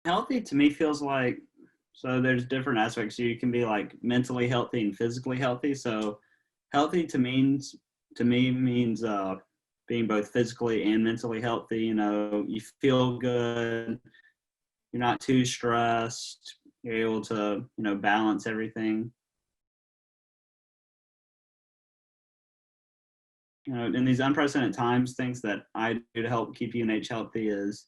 Healthy to me feels like, so there's different aspects. You can be like mentally healthy and physically healthy. So healthy to me means being both physically and mentally healthy. You know, you feel good, you're not too stressed, you're able to, balance everything. In these unprecedented times, things that I do to help keep UNH healthy is,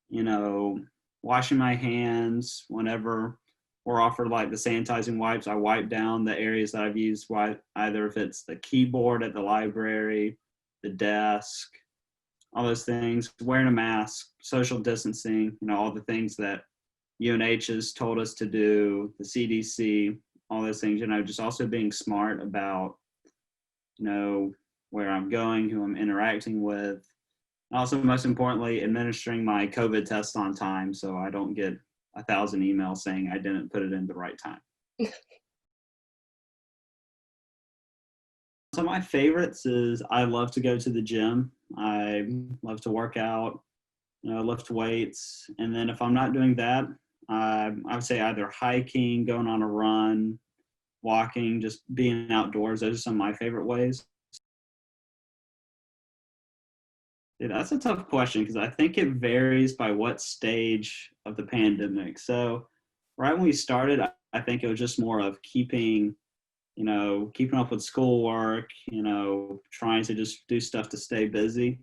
you know, washing my hands whenever we're offered like the sanitizing wipes. I wipe down the areas that I've used, either if it's the keyboard at the library, the desk, all those things, wearing a mask, social distancing, all the things that UNH has told us to do, the CDC, all those things, just also being smart about, where I'm going, who I'm interacting with. Also, most importantly, administering my COVID test on time so I don't get 1,000 emails saying I didn't put it in the right time. Some of my favorites is I love to go to the gym. I love to work out, lift weights. And then if I'm not doing that, I would say either hiking, going on a run, walking, just being outdoors. Those are some of my favorite ways. Yeah, that's a tough question because I think it varies by what stage of the pandemic. So right when we started, I think it was just more of keeping up with schoolwork, trying to just do stuff to stay busy.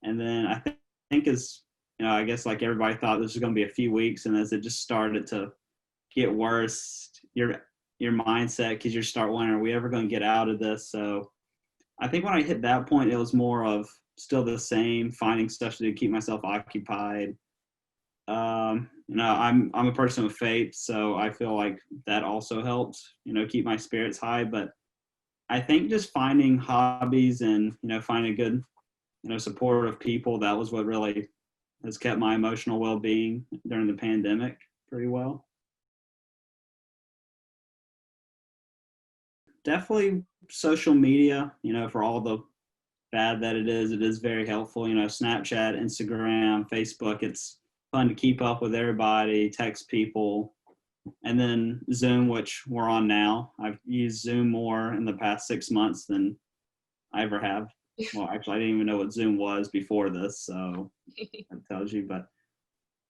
And then I think as, I guess like everybody thought this was going to be a few weeks. And as it just started to get worse, your mindset, because you start wondering, are we ever going to get out of this? So I think when I hit that point, it was more of still the same, finding stuff to do, keep myself occupied. I'm a person of faith, so I feel like that also helps, keep my spirits high. But I think just finding hobbies and, finding good, supportive people, that was what really has kept my emotional well-being during the pandemic pretty well. Definitely social media, for all the bad that it is very helpful. Snapchat, Instagram, Facebook, it's fun to keep up with everybody, text people. And then Zoom, which we're on now. I've used Zoom more in the past 6 months than I ever have. Well, actually, I didn't even know what Zoom was before this, so that tells you. But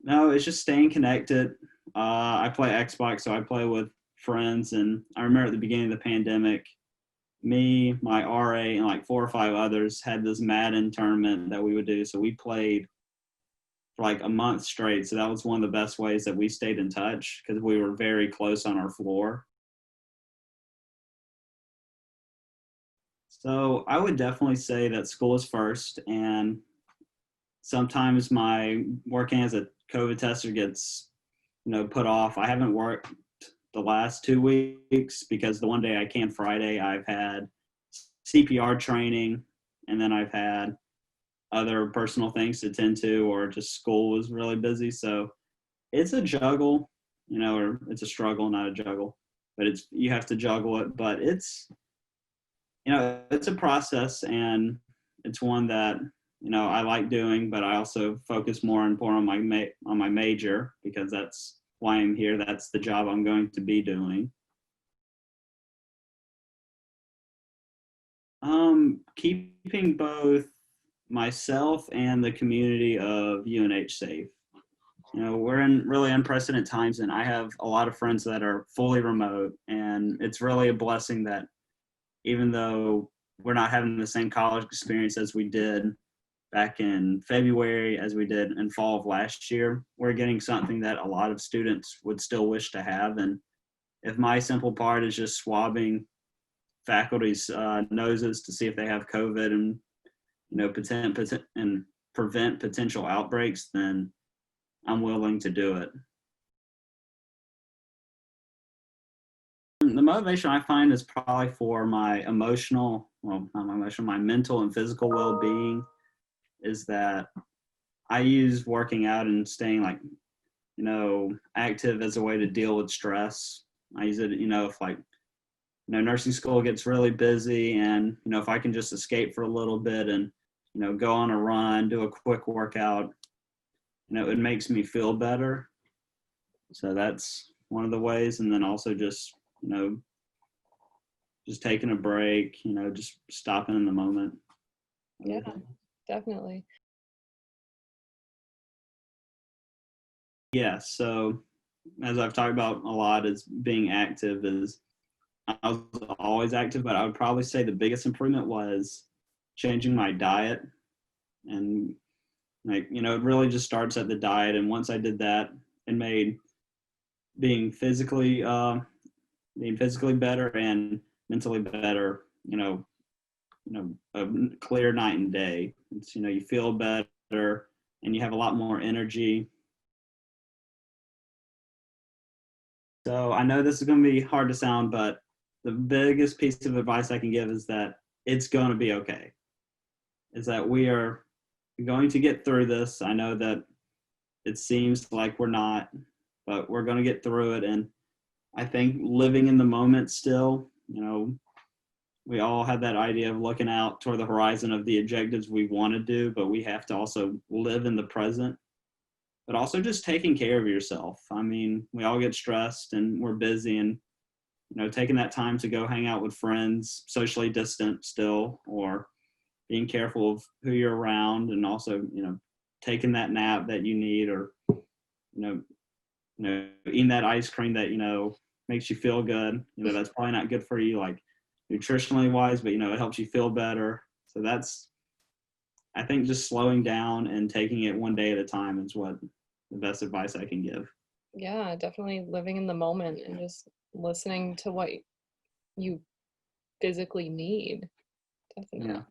no, it's just staying connected. I play Xbox, so I play with friends. And I remember at the beginning of the pandemic, me, my RA, and like 4 or 5 others had this Madden tournament that we would do. So we played for like a month straight. So that was one of the best ways that we stayed in touch because we were very close on our floor. So I would definitely say that school is first. And sometimes my working as a COVID tester gets, put off. I haven't worked the last 2 weeks because the one day I can Friday, I've had CPR training, and then I've had other personal things to tend to, or just school was really busy. So it's a juggle, or it's a struggle, not a juggle, but you have to juggle it. But it's a process, and it's one that, I like doing, but I also focus more and more on my major because that's why I'm here. That's the job I'm going to be doing. Keeping both myself and the community of UNH safe. We're in really unprecedented times, and I have a lot of friends that are fully remote, and it's really a blessing that even though we're not having the same college experience as we did back in February, as we did in fall of last year, we're getting something that a lot of students would still wish to have. And if my simple part is just swabbing faculty's noses to see if they have COVID and, and prevent potential outbreaks, then I'm willing to do it. The motivation I find is probably for my my mental and physical well-being, is that I use working out and staying active as a way to deal with stress. I use it, if nursing school gets really busy, and, if I can just escape for a little bit and, go on a run, do a quick workout, it makes me feel better. So that's one of the ways. And then also just, just taking a break, just stopping in the moment. Yeah, definitely. Yeah. So as I've talked about a lot, is being active. Is I was always active, but I would probably say the biggest improvement was changing my diet. And it really just starts at the diet. And once I did that, it made being physically being physically better and mentally better, a clear night and day. It's, you feel better and you have a lot more energy. So I know this is going to be hard to sound, but the biggest piece of advice I can give is that it's going to be okay. Is that we are going to get through this. I know that it seems like we're not, but we're going to get through it. And I think living in the moment still, we all have that idea of looking out toward the horizon of the objectives we want to do, but we have to also live in the present, but also just taking care of yourself. I mean, we all get stressed and we're busy, and, taking that time to go hang out with friends, socially distant still, or being careful of who you're around, and also, taking that nap that you need, or, you eating that ice cream that, makes you feel good. That's probably not good for you, like nutritionally wise, but, it helps you feel better. So that's, I think, just slowing down and taking it one day at a time is what the best advice I can give. Yeah, definitely living in the moment and just listening to what you physically need. Definitely. Yeah.